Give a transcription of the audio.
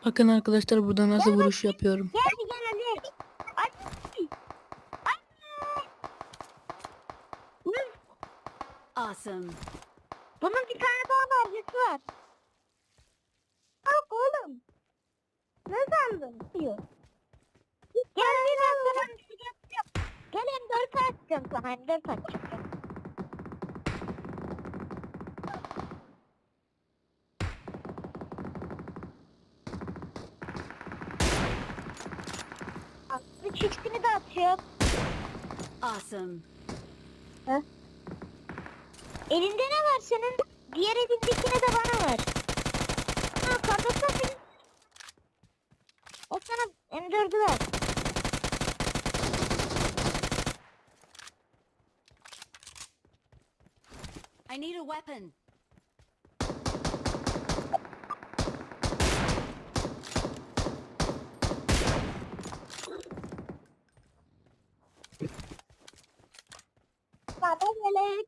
Bakın arkadaşlar burada nasıl Gel vuruş bakayım. yapıyorum. Gel hadi. Ay. Ay. Awesome. Bunun bir tane daha mermisi var. Bak oğlum. Ne sandın? Diyor. Gel biraz sana bir şey yapacağım. Gel M4 açacağım sana. M4 açacağım. Bir çiftini de atıyor. Awesome. Elinde ne var senin? Diğer elindekini de bana ver. Ha kardeşim benim. O sana M4'ü ver. I need a weapon. Bana gelek.